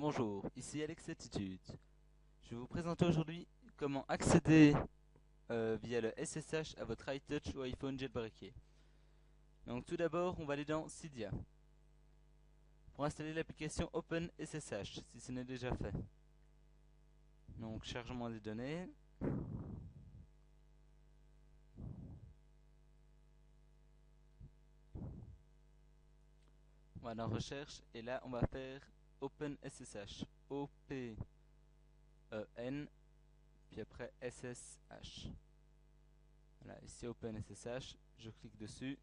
Bonjour, ici Alex Attitude. Je vais vous présenter aujourd'hui comment accéder via le SSH à votre iTouch ou iPhone jailbreaké. Donc tout d'abord, on va aller dans Cydia pour installer l'application OpenSSH si ce n'est déjà fait. Donc chargement des données. On va dans recherche et là on va faire OpenSSH. O-P-E-N puis après SSH. Voilà, ici OpenSSH, je clique dessus.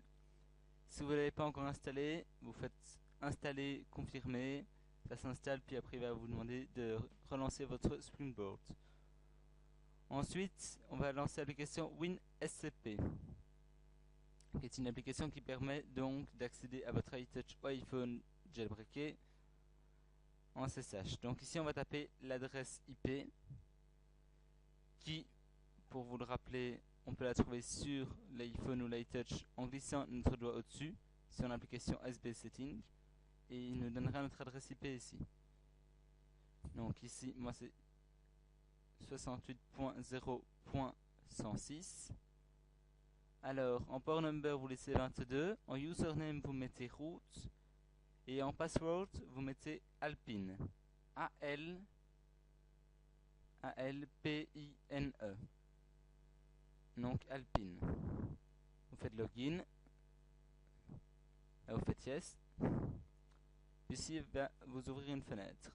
Si vous ne l'avez pas encore installé, vous faites installer, confirmer, ça s'installe, puis après il va vous demander de relancer votre Springboard. Ensuite, on va lancer l'application WinSCP, qui est une application qui permet donc d'accéder à votre iTouch ou iPhone jailbreaké en SSH. Donc ici on va taper l'adresse IP, qui, pour vous le rappeler, on peut la trouver sur l'iPhone ou l'iTouch en glissant notre doigt au-dessus sur l'application SB Setting et il nous donnera notre adresse IP ici. Donc ici, moi c'est 68.0.106. Alors en port number vous laissez 22, en username vous mettez root et en password vous mettez Alpine. A-L-P-I-N-E. Donc Alpine. Vous faites login. Là, vous faites yes. Puis ici, va vous ouvrir une fenêtre.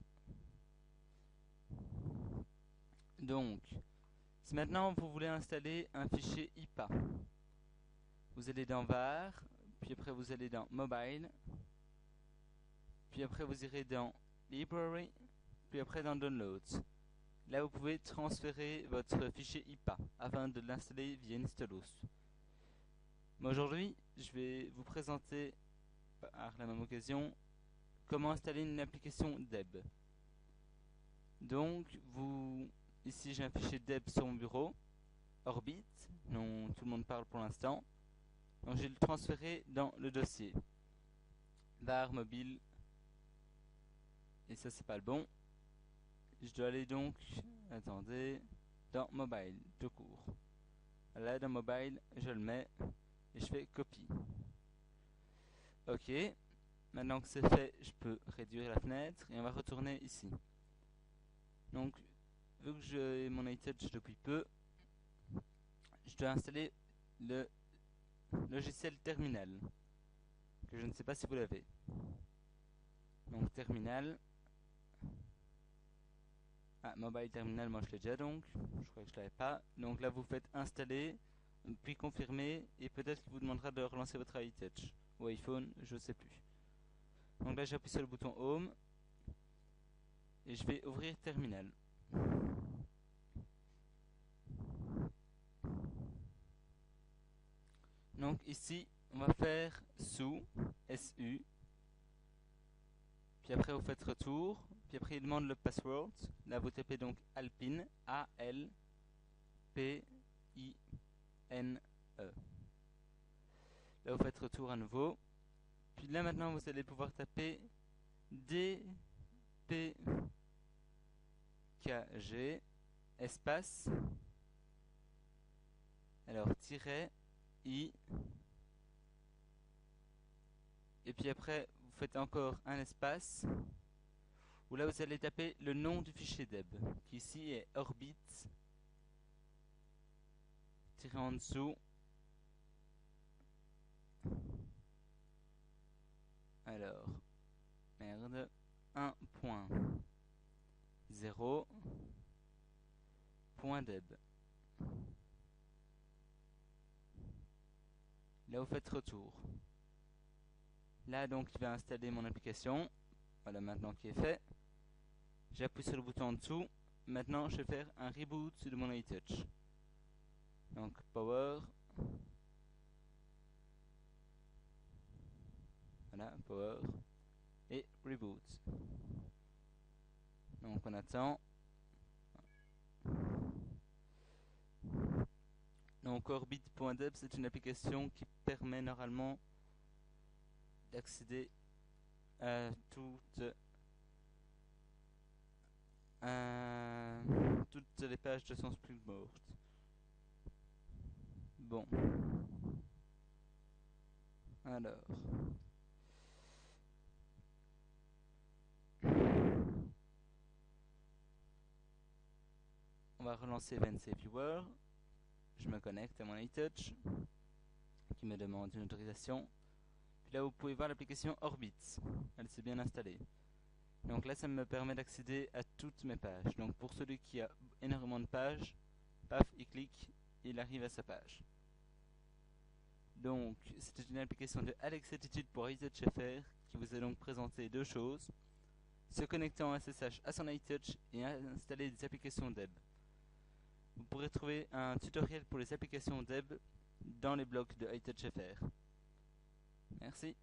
Donc, si maintenant vous voulez installer un fichier IPA, vous allez dans var, puis après vous allez dans mobile, puis après vous irez dans library, puis après dans downloads. Là, vous pouvez transférer votre fichier IPA afin de l'installer via Installous. Mais aujourd'hui, je vais vous présenter par la même occasion comment installer une application DEB. Donc, ici j'ai un fichier DEB sur mon bureau, Orbit, dont tout le monde parle pour l'instant. Donc, je vais le transférer dans le dossier var mobile, et ça c'est pas le bon. Je dois aller donc, attendez, dans mobile, tout court. Là, dans mobile, je le mets et je fais copie. Ok, maintenant que c'est fait, je peux réduire la fenêtre et on va retourner ici. Donc, vu que j'ai mon iTouch depuis peu, je dois installer le logiciel terminal, que je ne sais pas si vous l'avez. Donc terminal. Ah, mobile terminal, moi je l'ai déjà donc. Je crois que je l'avais pas. Donc là vous faites installer, puis confirmer, et peut-être qu'il vous demandera de relancer votre iTouch ou iPhone, je sais plus. Donc là j'appuie sur le bouton Home et je vais ouvrir terminal. Donc ici on va faire sous, SU, puis après vous faites retour, puis après il demande le password. Là vous tapez donc Alpine, A-L-P-I-N-E. Là vous faites retour à nouveau. Puis là maintenant vous allez pouvoir taper DPKG espace, alors tiret I, et puis après vous faites encore un espace où là vous allez taper le nom du fichier DEB qui ici est orbit tiré en dessous, alors merde, 1.0.deb. Là vous faites retour. Là donc il va installer mon application. Voilà maintenant qui est fait. J'appuie sur le bouton en dessous. Maintenant je vais faire un reboot de mon iTouch. Donc power. Voilà, power. Et reboot. Donc on attend. Donc orbit.deb c'est une application qui permet normalement d'accéder à toute toutes les pages de son Springboard. Bon. Alors. On va relancer VNC Viewer. Je me connecte à mon iTouch qui me demande une autorisation. Puis là, vous pouvez voir l'application Orbitz. Elle s'est bien installée. Donc là, ça me permet d'accéder à toutes mes pages. Donc pour celui qui a énormément de pages, paf, il clique, il arrive à sa page. Donc, c'était une application de Alex Attitude pour iTouch.fr qui vous a donc présenté deux choses. Se connecter en SSH à son iTouch et installer des applications Deb. Vous pourrez trouver un tutoriel pour les applications Deb dans les blogs de iTouch.fr. Merci.